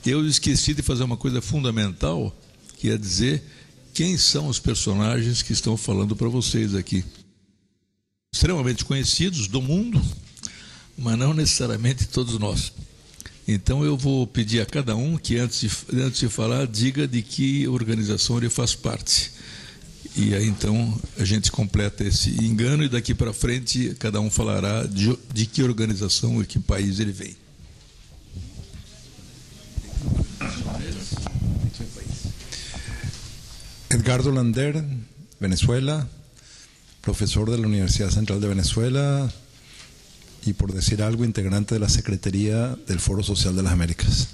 eu esqueci de fazer uma coisa fundamental, que é dizer quem são os personagens que estão falando para vocês aqui. Extremamente conhecidos do mundo, mas não necessariamente todos nós. Então eu vou pedir a cada um que antes de falar, diga de que organização ele faz parte. E aí então a gente completa esse engano e daqui para frente cada um falará de que organização e que país ele vem. Edgardo Lander, Venezuela, profesor de la Universidad Central de Venezuela y, por decir algo, integrante de la Secretaría del Foro Social de las Américas.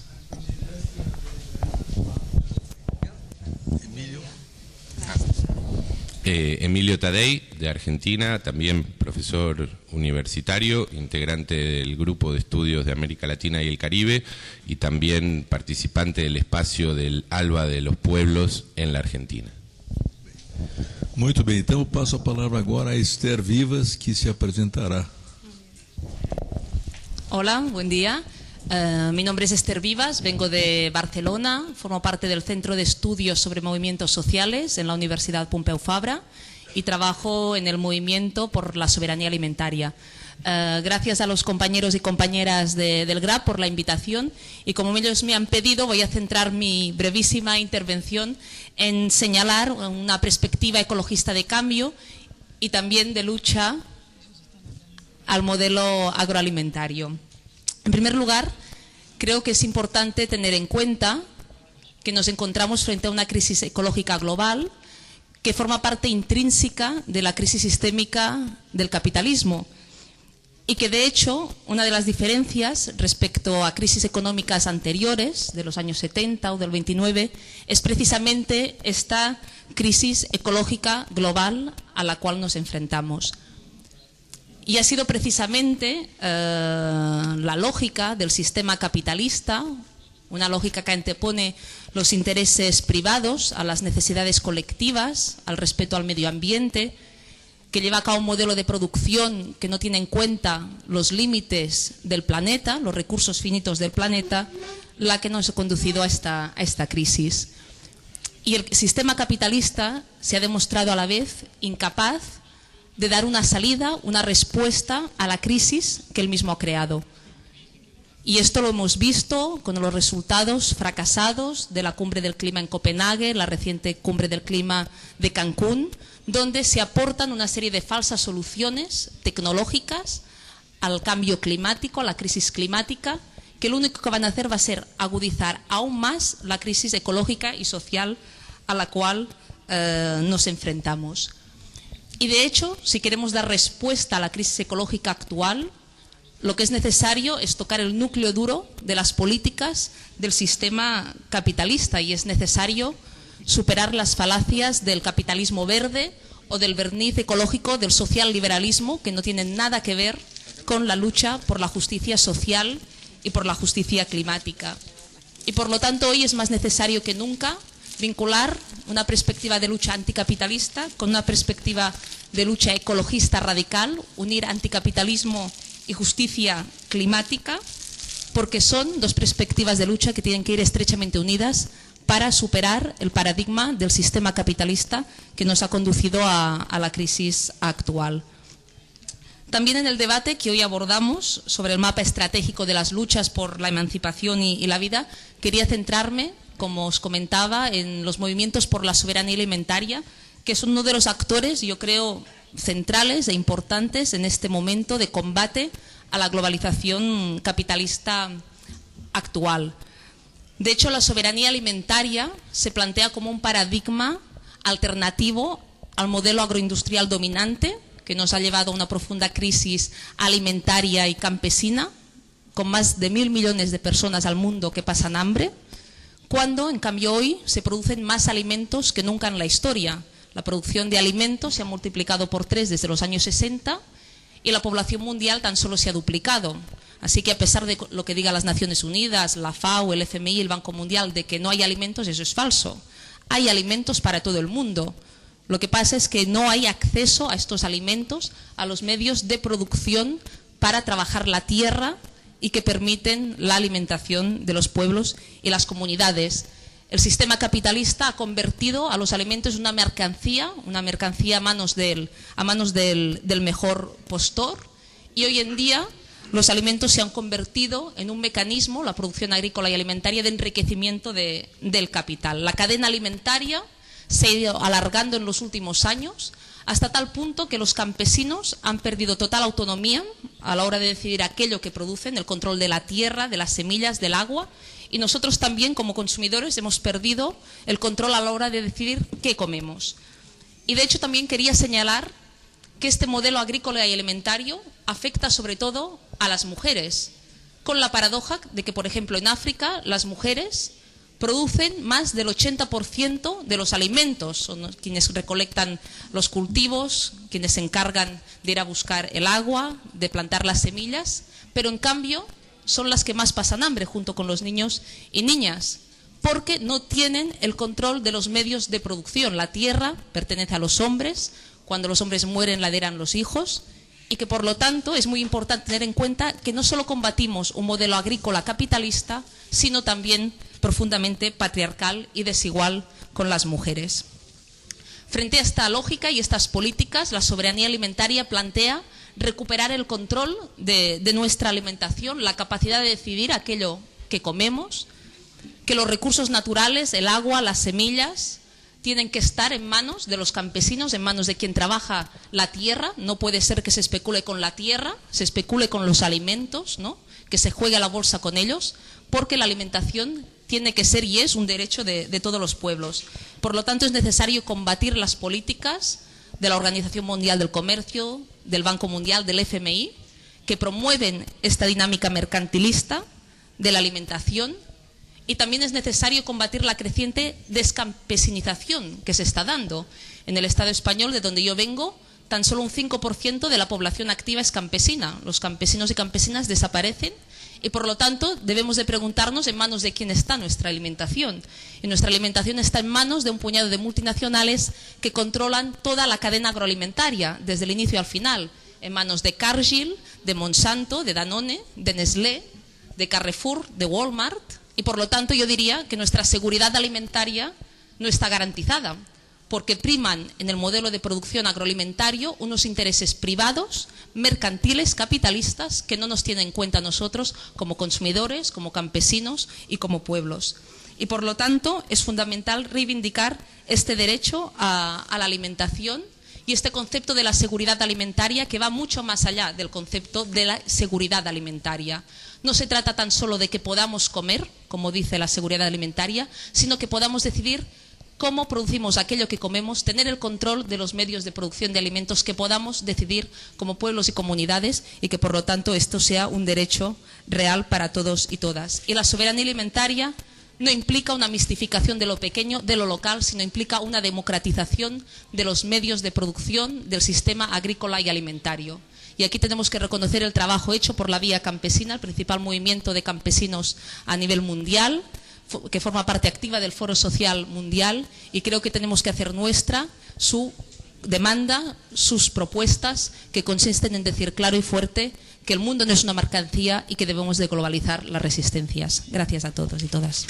Emilio Tadei, de Argentina, también profesor universitario, integrante del Grupo de Estudios de América Latina y el Caribe y también participante del espacio del ALBA de los Pueblos en la Argentina. Muito bem, então eu passo a palavra agora a Esther Vivas, que se apresentará. Hola, buen día. Mi nombre es Esther Vivas, vengo de Barcelona, formo parte del Centro de Estudios sobre Movimientos Sociales en la Universidad Pompeu Fabra y trabajo en el movimiento por la soberanía alimentaria. Gracias a los compañeros y compañeras del GRAP por la invitación y como ellos me han pedido voy a centrar mi brevísima intervención en señalar una perspectiva ecologista de cambio y también de lucha al modelo agroalimentario. En primer lugar, creo que es importante tener en cuenta que nos encontramos frente a una crisis ecológica global que forma parte intrínseca de la crisis sistémica del capitalismo y que, de hecho, una de las diferencias respecto a crisis económicas anteriores, de los años 70 o del 29, es precisamente esta crisis ecológica global a la cual nos enfrentamos. Y ha sido precisamente la lógica del sistema capitalista, una lógica que antepone los intereses privados a las necesidades colectivas, al respeto al medio ambiente, que lleva a cabo un modelo de producción que no tiene en cuenta los límites del planeta, los recursos finitos del planeta, la que nos ha conducido a esta crisis. Y el sistema capitalista se ha demostrado a la vez incapaz de dar una salida, una respuesta a la crisis que él mismo ha creado. Y esto lo hemos visto con los resultados fracasados de la Cumbre del Clima en Copenhague, la reciente Cumbre del Clima de Cancún, donde se aportan una serie de falsas soluciones tecnológicas al cambio climático, a la crisis climática, que lo único que van a hacer va a ser agudizar aún más la crisis ecológica y social a la cual nos enfrentamos. Y de hecho, si queremos dar respuesta a la crisis ecológica actual, lo que es necesario es tocar el núcleo duro de las políticas del sistema capitalista y es necesario superar las falacias del capitalismo verde o del verniz ecológico del social liberalismo que no tienen nada que ver con la lucha por la justicia social y por la justicia climática. Y por lo tanto hoy es más necesario que nunca vincular una perspectiva de lucha anticapitalista con una perspectiva de lucha ecologista radical, unir anticapitalismo y justicia climática, porque son dos perspectivas de lucha que tienen que ir estrechamente unidas para superar el paradigma del sistema capitalista que nos ha conducido a la crisis actual. También en el debate que hoy abordamos sobre el mapa estratégico de las luchas por la emancipación y la vida, quería centrarme, como os comentaba, en los movimientos por la soberanía alimentaria, que son uno de los actores, yo creo, centrales e importantes en este momento de combate a la globalización capitalista actual. De hecho, la soberanía alimentaria se plantea como un paradigma alternativo al modelo agroindustrial dominante, que nos ha llevado a una profunda crisis alimentaria y campesina, con más de 1.000 millones de personas al mundo que pasan hambre, cuando, en cambio, hoy se producen más alimentos que nunca en la historia. La producción de alimentos se ha multiplicado por 3 desde los años 60 y la población mundial tan solo se ha duplicado. Así que a pesar de lo que digan las Naciones Unidas, la FAO, el FMI, el Banco Mundial, de que no hay alimentos, eso es falso. Hay alimentos para todo el mundo. Lo que pasa es que no hay acceso a estos alimentos, a los medios de producción para trabajar la tierra y que permiten la alimentación de los pueblos y las comunidades. El sistema capitalista ha convertido a los alimentos en una mercancía a manos del mejor postor, y hoy en día los alimentos se han convertido en un mecanismo, la producción agrícola y alimentaria, de enriquecimiento del capital. La cadena alimentaria se ha ido alargando en los últimos años hasta tal punto que los campesinos han perdido total autonomía a la hora de decidir aquello que producen, el control de la tierra, de las semillas, del agua, y nosotros también como consumidores hemos perdido el control a la hora de decidir qué comemos. Y de hecho también quería señalar que este modelo agrícola y alimentario afecta sobre todo a las mujeres, con la paradoja de que, por ejemplo, en África las mujeres producen más del 80% de los alimentos, son quienes recolectan los cultivos, quienes se encargan de ir a buscar el agua, de plantar las semillas, pero en cambio son las que más pasan hambre junto con los niños y niñas, porque no tienen el control de los medios de producción. La tierra pertenece a los hombres, cuando los hombres mueren la heredan los hijos, y que por lo tanto es muy importante tener en cuenta que no solo combatimos un modelo agrícola capitalista, sino también profundamente patriarcal y desigual con las mujeres. Frente a esta lógica y estas políticas, la soberanía alimentaria plantea recuperar el control de nuestra alimentación, la capacidad de decidir aquello que comemos, que los recursos naturales, el agua, las semillas, tienen que estar en manos de los campesinos, en manos de quien trabaja la tierra. No puede ser que se especule con la tierra, se especule con los alimentos, ¿no?, que se juegue a la bolsa con ellos, porque la alimentación tiene que ser y es un derecho de todos los pueblos. Por lo tanto, es necesario combatir las políticas de la Organización Mundial del Comercio, del Banco Mundial, del FMI, que promueven esta dinámica mercantilista de la alimentación, y también es necesario combatir la creciente descampesinización que se está dando. En el Estado español, de donde yo vengo, tan solo un 5% de la población activa es campesina. Los campesinos y campesinas desaparecen, y por lo tanto debemos de preguntarnos en manos de quién está nuestra alimentación. Y nuestra alimentación está en manos de un puñado de multinacionales que controlan toda la cadena agroalimentaria, desde el inicio al final, en manos de Cargill, de Monsanto, de Danone, de Nestlé, de Carrefour, de Walmart, y por lo tanto yo diría que nuestra seguridad alimentaria no está garantizada, porque priman en el modelo de producción agroalimentario unos intereses privados, mercantiles, capitalistas, que no nos tienen en cuenta a nosotros como consumidores, como campesinos y como pueblos. Y por lo tanto es fundamental reivindicar este derecho a la alimentación y este concepto de la seguridad alimentaria, que va mucho más allá del concepto de la seguridad alimentaria. No se trata tan solo de que podamos comer, como dice la seguridad alimentaria, sino que podamos decidir cómo producimos aquello que comemos, tener el control de los medios de producción de alimentos, que podamos decidir como pueblos y comunidades, y que por lo tanto esto sea un derecho real para todos y todas. Y la soberanía alimentaria no implica una mistificación de lo pequeño, de lo local, sino implica una democratización de los medios de producción del sistema agrícola y alimentario. Y aquí tenemos que reconocer el trabajo hecho por la Vía Campesina, el principal movimiento de campesinos a nivel mundial, que forma parte activa del Foro Social Mundial, y creo que tenemos que hacer nuestra su demanda, sus propuestas, que consisten en decir claro y fuerte que el mundo no es una mercancía y que debemos de globalizar las resistencias. Gracias a todos y todas.